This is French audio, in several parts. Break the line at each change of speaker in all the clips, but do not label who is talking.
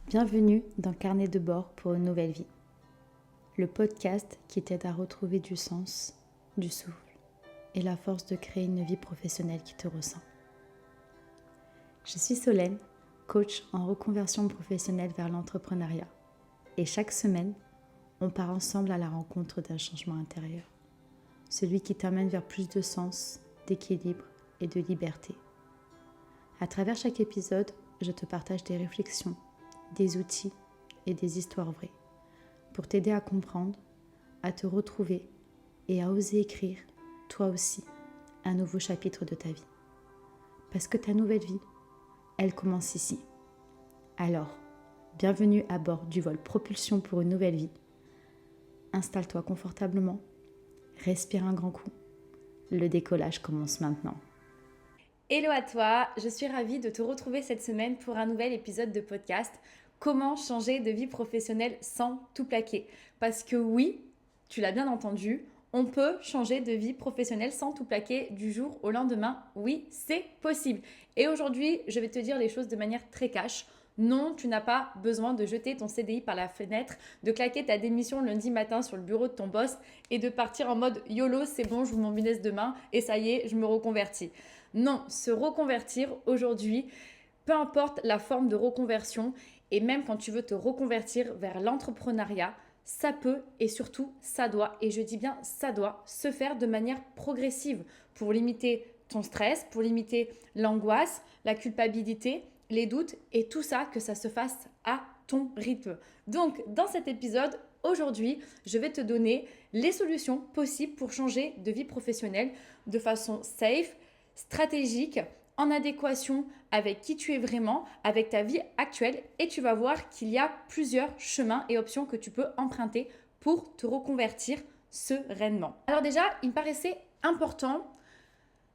Bienvenue dans Carnet de bord pour une nouvelle vie, le podcast qui t'aide à retrouver du sens, du souffle et la force de créer une vie professionnelle qui te ressent. Je suis Solène, coach en reconversion professionnelle vers l'entrepreneuriat et chaque semaine, on part ensemble à la rencontre d'un changement intérieur, celui qui t'amène vers plus de sens, d'équilibre et de liberté. À travers chaque épisode, je te partage des réflexions, des outils et des histoires vraies pour t'aider à comprendre, à te retrouver et à oser écrire, toi aussi, un nouveau chapitre de ta vie. Parce que ta nouvelle vie, elle commence ici. Alors, bienvenue à bord du vol Propulsion pour une nouvelle vie. Installe-toi confortablement, respire un grand coup. Le décollage commence maintenant.
Hello à toi, je suis ravie de te retrouver cette semaine pour un nouvel épisode de podcast « Comment changer de vie professionnelle sans tout plaquer ?» Parce que oui, tu l'as bien entendu, on peut changer de vie professionnelle sans tout plaquer du jour au lendemain. Oui, c'est possible. Et aujourd'hui, je vais te dire les choses de manière très cash. Non, tu n'as pas besoin de jeter ton CDI par la fenêtre, de claquer ta démission lundi matin sur le bureau de ton boss et de partir en mode YOLO, c'est bon, je vous mon business demain et ça y est, je me reconvertis. Non, se reconvertir aujourd'hui, peu importe la forme de reconversion et même quand tu veux te reconvertir vers l'entrepreneuriat, ça peut et surtout ça doit, et je dis bien ça doit, se faire de manière progressive pour limiter ton stress, pour limiter l'angoisse, la culpabilité, les doutes et tout ça, que ça se fasse à ton rythme. Donc, dans cet épisode, aujourd'hui, je vais te donner les solutions possibles pour changer de vie professionnelle de façon safe, stratégique, en adéquation avec qui tu es vraiment, avec ta vie actuelle, et tu vas voir qu'il y a plusieurs chemins et options que tu peux emprunter pour te reconvertir sereinement. Alors déjà, il me paraissait important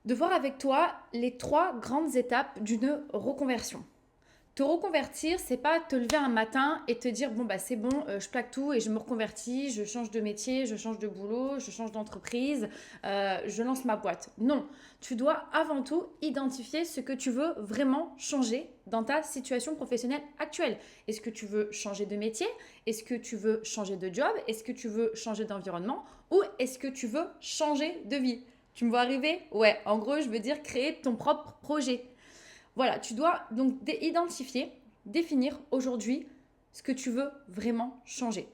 de voir avec toi les 3 grandes étapes d'une reconversion. Te reconvertir, c'est pas te lever un matin et te dire bon bah c'est bon, je plaque tout et je me reconvertis, je change de métier, je change de boulot, je change d'entreprise, je lance ma boîte. Non, tu dois avant tout identifier ce que tu veux vraiment changer dans ta situation professionnelle actuelle. Est-ce que tu veux changer de métier? Est-ce que tu veux changer de job? Est-ce que tu veux changer d'environnement? Ou est-ce que tu veux changer de vie? Tu me vois arriver? Ouais, en gros, je veux dire créer ton propre projet. Voilà, tu dois donc identifier, définir aujourd'hui ce que tu veux vraiment changer.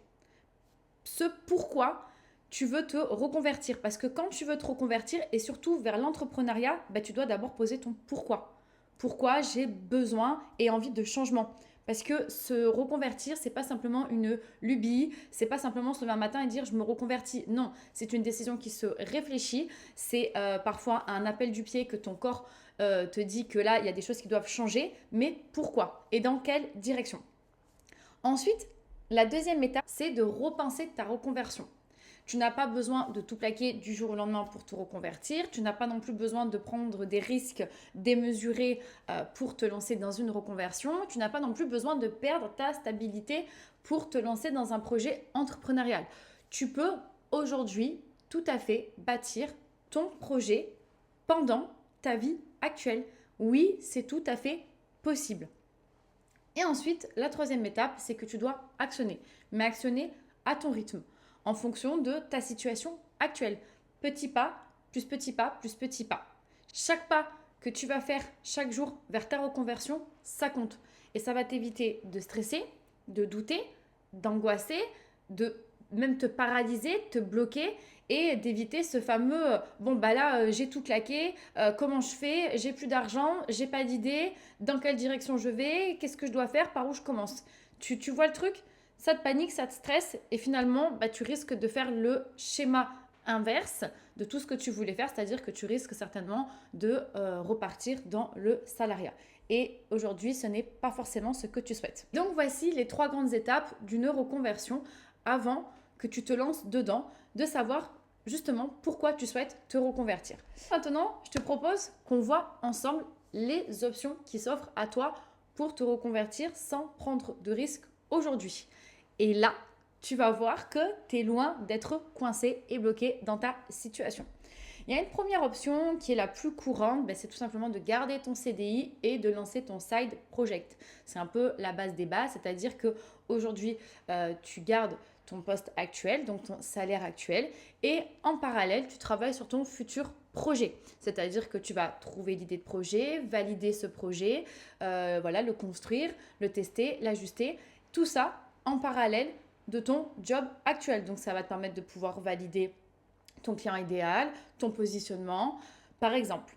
Ce pourquoi tu veux te reconvertir. Parce que quand tu veux te reconvertir et surtout vers l'entrepreneuriat, tu dois d'abord poser ton pourquoi. Pourquoi j'ai besoin et envie de changement. Parce que se reconvertir, c'est pas simplement une lubie, c'est pas simplement se lever un matin et dire je me reconvertis. Non, c'est une décision qui se réfléchit. C'est parfois un appel du pied que ton corps te dit que là, il y a des choses qui doivent changer, mais pourquoi et dans quelle direction. Ensuite, la deuxième étape, c'est de repenser ta reconversion. Tu n'as pas besoin de tout plaquer du jour au lendemain pour te reconvertir. Tu n'as pas non plus besoin de prendre des risques démesurés pour te lancer dans une reconversion. Tu n'as pas non plus besoin de perdre ta stabilité pour te lancer dans un projet entrepreneurial. Tu peux aujourd'hui tout à fait bâtir ton projet pendant ta vie actuelle. Oui, c'est tout à fait possible. Et ensuite, la troisième étape, c'est que tu dois actionner, mais actionner à ton rythme, en fonction de ta situation actuelle. Petit pas, plus petit pas, plus petit pas. Chaque pas que tu vas faire chaque jour vers ta reconversion, ça compte. Et ça va t'éviter de stresser, de douter, d'angoisser, de même te paralyser, te bloquer et d'éviter ce fameux bon bah là j'ai tout claqué, comment je fais, j'ai plus d'argent, j'ai pas d'idée, dans quelle direction je vais, qu'est-ce que je dois faire, par où je commence. Tu vois le truc? Ça te panique, ça te stresse et finalement tu risques de faire le schéma inverse de tout ce que tu voulais faire, c'est-à-dire que tu risques certainement de repartir dans le salariat. Et aujourd'hui, ce n'est pas forcément ce que tu souhaites. Donc voici les 3 grandes étapes d'une reconversion avant que tu te lances dedans, de savoir justement pourquoi tu souhaites te reconvertir. Maintenant, je te propose qu'on voit ensemble les options qui s'offrent à toi pour te reconvertir sans prendre de risques aujourd'hui. Et là, tu vas voir que tu es loin d'être coincé et bloqué dans ta situation. Il y a une première option qui est la plus courante, c'est tout simplement de garder ton CDI et de lancer ton side project. C'est un peu la base des bases, c'est-à-dire qu'aujourd'hui, tu gardes ton poste actuel, donc ton salaire actuel, et en parallèle, tu travailles sur ton futur projet. C'est-à-dire que tu vas trouver l'idée de projet, valider ce projet, le construire, le tester, l'ajuster, tout ça en parallèle de ton job actuel. Donc ça va te permettre de pouvoir valider ton client idéal, ton positionnement, par exemple.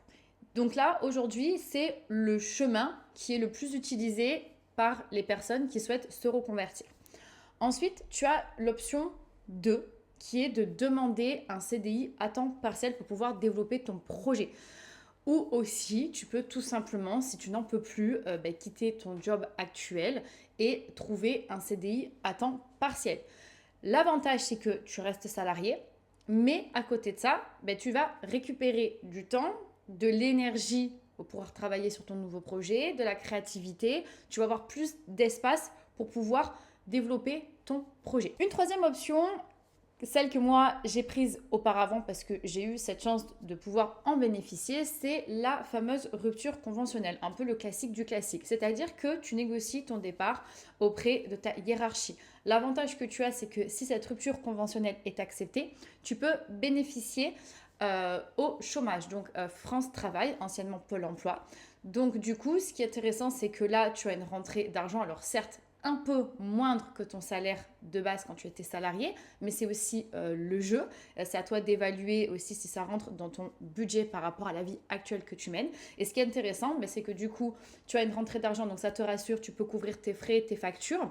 Donc là, aujourd'hui, c'est le chemin qui est le plus utilisé par les personnes qui souhaitent se reconvertir. Ensuite, tu as l'option 2 qui est de demander un CDI à temps partiel pour pouvoir développer ton projet. Ou aussi, tu peux tout simplement, si tu n'en peux plus, quitter ton job actuel et trouver un CDI à temps partiel. L'avantage, c'est que tu restes salarié, mais à côté de ça, tu vas récupérer du temps, de l'énergie pour pouvoir travailler sur ton nouveau projet, de la créativité. Tu vas avoir plus d'espace pour pouvoir développer ton projet. Une troisième option, celle que moi j'ai prise auparavant parce que j'ai eu cette chance de pouvoir en bénéficier, c'est la fameuse rupture conventionnelle, un peu le classique du classique. C'est-à-dire que tu négocies ton départ auprès de ta hiérarchie. L'avantage que tu as, c'est que si cette rupture conventionnelle est acceptée, tu peux bénéficier au chômage, donc France Travail, anciennement Pôle Emploi. Donc du coup, ce qui est intéressant, c'est que là, tu as une rentrée d'argent, alors certes, un peu moindre que ton salaire de base quand tu étais salarié, mais c'est aussi le jeu. C'est à toi d'évaluer aussi si ça rentre dans ton budget par rapport à la vie actuelle que tu mènes. Et ce qui est intéressant, c'est que du coup, tu as une rentrée d'argent, donc ça te rassure, tu peux couvrir tes frais, tes factures,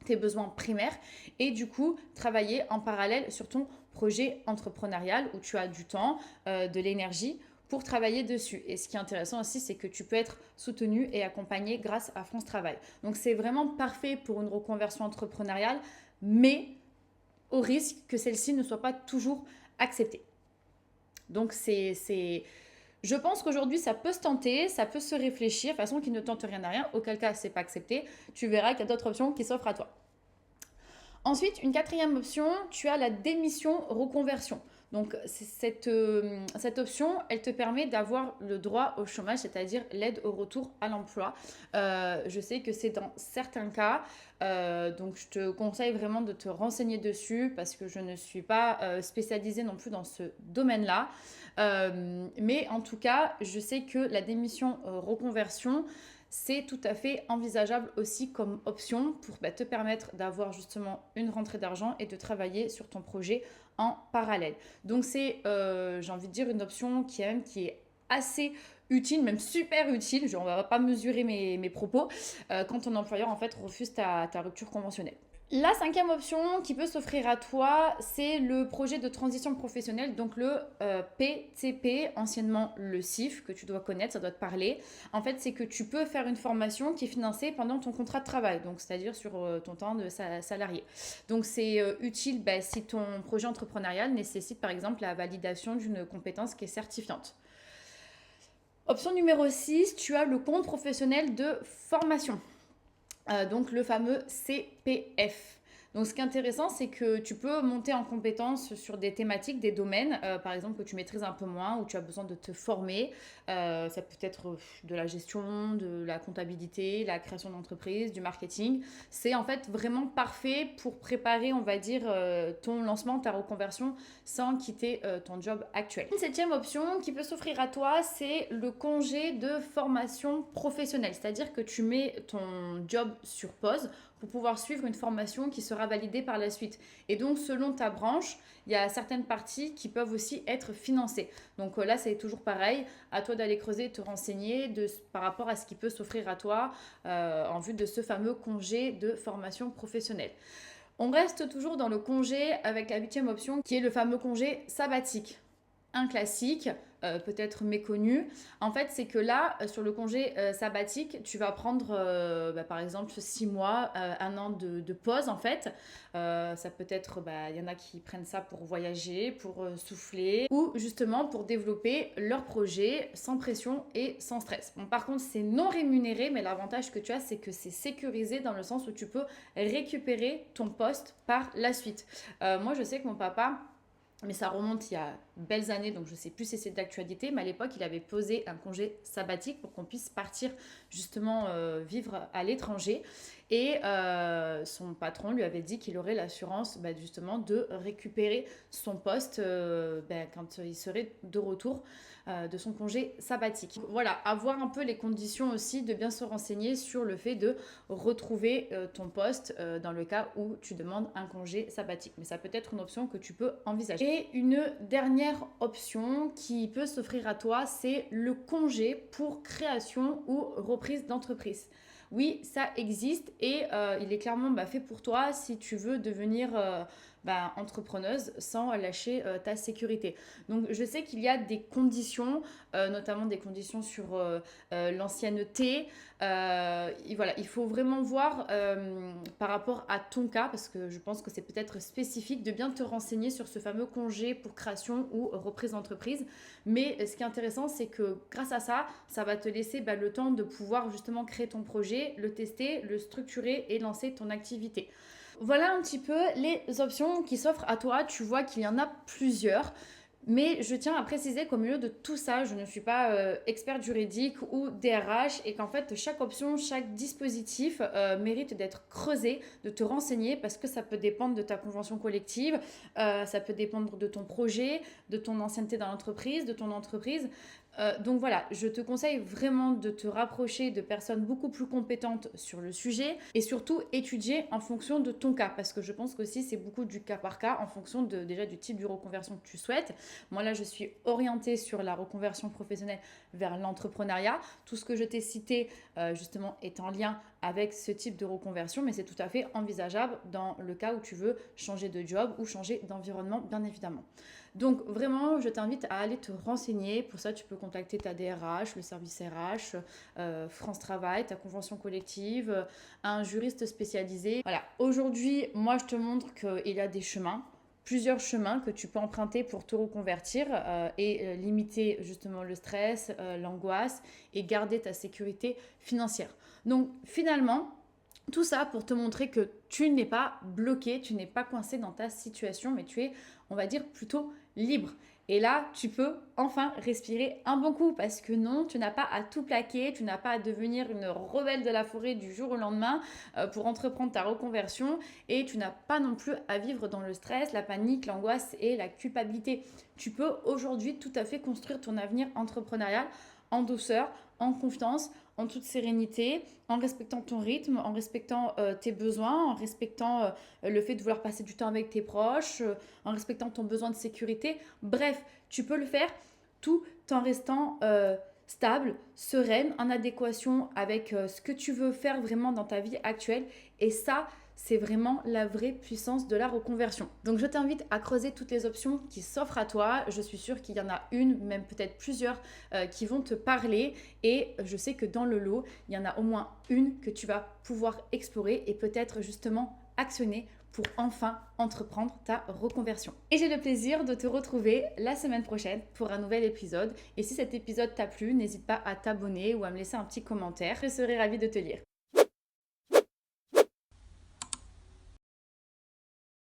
tes besoins primaires et du coup, travailler en parallèle sur ton projet entrepreneurial où tu as du temps, de l'énergie pour travailler dessus. Et ce qui est intéressant aussi, c'est que tu peux être soutenu et accompagné grâce à France Travail. Donc, c'est vraiment parfait pour une reconversion entrepreneuriale, mais au risque que celle-ci ne soit pas toujours acceptée. Donc, je pense qu'aujourd'hui, ça peut se tenter, ça peut se réfléchir, de façon qui ne tente rien à rien, auquel cas, c'est pas accepté. Tu verras qu'il y a d'autres options qui s'offrent à toi. Ensuite, une quatrième option, tu as la démission reconversion. Donc, cette option, elle te permet d'avoir le droit au chômage, c'est-à-dire l'aide au retour à l'emploi. Je sais que c'est dans certains cas, donc je te conseille vraiment de te renseigner dessus parce que je ne suis pas spécialisée non plus dans ce domaine-là. Mais en tout cas, je sais que la démission reconversion, c'est tout à fait envisageable aussi comme option pour te permettre d'avoir justement une rentrée d'argent et de travailler sur ton projet en parallèle. Donc c'est, j'ai envie de dire, une option qui est assez utile, même super utile, on ne va pas mesurer mes propos, quand ton employeur en fait refuse ta rupture conventionnelle. La cinquième option qui peut s'offrir à toi, c'est le projet de transition professionnelle, donc le PTP, anciennement le CIF, que tu dois connaître, ça doit te parler. En fait, c'est que tu peux faire une formation qui est financée pendant ton contrat de travail, donc c'est-à-dire sur ton temps de salarié. Donc c'est utile si ton projet entrepreneurial nécessite par exemple la validation d'une compétence qui est certifiante. Option numéro 6, tu as le compte professionnel de formation. Donc le fameux CPF. Donc ce qui est intéressant, c'est que tu peux monter en compétence sur des thématiques, des domaines, par exemple que tu maîtrises un peu moins, où tu as besoin de te former. Ça peut être de la gestion, de la comptabilité, la création d'entreprise, du marketing. C'est en fait vraiment parfait pour préparer, on va dire, ton lancement, ta reconversion sans quitter ton job actuel. Une septième option qui peut s'offrir à toi, c'est le congé de formation professionnelle. C'est-à-dire que tu mets ton job sur pause pour pouvoir suivre une formation qui sera validée par la suite. Et donc, selon ta branche, il y a certaines parties qui peuvent aussi être financées. Donc là, c'est toujours pareil. À toi d'aller creuser, te renseigner par rapport à ce qui peut s'offrir à toi en vue de ce fameux congé de formation professionnelle. On reste toujours dans le congé avec la huitième option qui est le fameux congé sabbatique. Un classique, peut-être méconnu. En fait, c'est que là, sur le congé sabbatique, tu vas prendre, par exemple, 6 mois, 1 an de pause, en fait. Ça peut être, il y en a qui prennent ça pour voyager, pour souffler, ou justement pour développer leur projet sans pression et sans stress. Bon, par contre, c'est non rémunéré, mais l'avantage que tu as, c'est que c'est sécurisé dans le sens où tu peux récupérer ton poste par la suite. Moi, je sais que mon papa mais ça remonte il y a belles années, donc je ne sais plus si c'est d'actualité, mais à l'époque, il avait posé un congé sabbatique pour qu'on puisse partir justement vivre à l'étranger. Et son patron lui avait dit qu'il aurait l'assurance justement de récupérer son poste quand il serait de retour de son congé sabbatique. Voilà, avoir un peu les conditions aussi de bien se renseigner sur le fait de retrouver ton poste dans le cas où tu demandes un congé sabbatique. Mais ça peut être une option que tu peux envisager. Et une dernière option qui peut s'offrir à toi, c'est le congé pour création ou reprise d'entreprise. Oui, ça existe et il est clairement fait pour toi si tu veux devenir entrepreneuse sans lâcher ta sécurité. Donc je sais qu'il y a des conditions, notamment des conditions sur l'ancienneté. Et voilà, il faut vraiment voir par rapport à ton cas, parce que je pense que c'est peut-être spécifique, de bien te renseigner sur ce fameux congé pour création ou reprise d'entreprise. Mais ce qui est intéressant, c'est que grâce à ça, ça va te laisser le temps de pouvoir justement créer ton projet, le tester, le structurer et lancer ton activité. Voilà un petit peu les options qui s'offrent à toi. Tu vois qu'il y en a plusieurs. Mais je tiens à préciser qu'au milieu de tout ça, je ne suis pas experte juridique ou DRH et qu'en fait, chaque option, chaque dispositif mérite d'être creusé, de te renseigner parce que ça peut dépendre de ta convention collective, ça peut dépendre de ton projet, de ton ancienneté dans l'entreprise, de ton entreprise. Donc voilà, je te conseille vraiment de te rapprocher de personnes beaucoup plus compétentes sur le sujet et surtout étudier en fonction de ton cas parce que je pense qu'aussi c'est beaucoup du cas par cas en fonction déjà du type de reconversion que tu souhaites. Moi là je suis orientée sur la reconversion professionnelle vers l'entrepreneuriat. Tout ce que je t'ai cité justement est en lien avec ce type de reconversion mais c'est tout à fait envisageable dans le cas où tu veux changer de job ou changer d'environnement bien évidemment. Donc vraiment, je t'invite à aller te renseigner. Pour ça, tu peux contacter ta DRH, le service RH, France Travail, ta convention collective, un juriste spécialisé. Voilà, aujourd'hui, moi, je te montre qu'il y a des chemins, plusieurs chemins que tu peux emprunter pour te reconvertir et limiter justement le stress, l'angoisse et garder ta sécurité financière. Donc finalement, tout ça pour te montrer que tu n'es pas bloqué, tu n'es pas coincé dans ta situation, mais tu es, on va dire, plutôt libre. Et là, tu peux enfin respirer un bon coup parce que non, tu n'as pas à tout plaquer, tu n'as pas à devenir une rebelle de la forêt du jour au lendemain pour entreprendre ta reconversion et tu n'as pas non plus à vivre dans le stress, la panique, l'angoisse et la culpabilité. Tu peux aujourd'hui tout à fait construire ton avenir entrepreneurial en douceur, en confiance, en toute sérénité, en respectant ton rythme, en respectant tes besoins, en respectant le fait de vouloir passer du temps avec tes proches, en respectant ton besoin de sécurité. Bref, tu peux le faire tout en restant stable, sereine, en adéquation avec ce que tu veux faire vraiment dans ta vie actuelle. Et ça, c'est vraiment la vraie puissance de la reconversion. Donc je t'invite à creuser toutes les options qui s'offrent à toi. Je suis sûre qu'il y en a une, même peut-être plusieurs, qui vont te parler. Et je sais que dans le lot, il y en a au moins une que tu vas pouvoir explorer et peut-être justement actionner pour enfin entreprendre ta reconversion. Et j'ai le plaisir de te retrouver la semaine prochaine pour un nouvel épisode. Et si cet épisode t'a plu, n'hésite pas à t'abonner ou à me laisser un petit commentaire. Je serai ravie de te lire.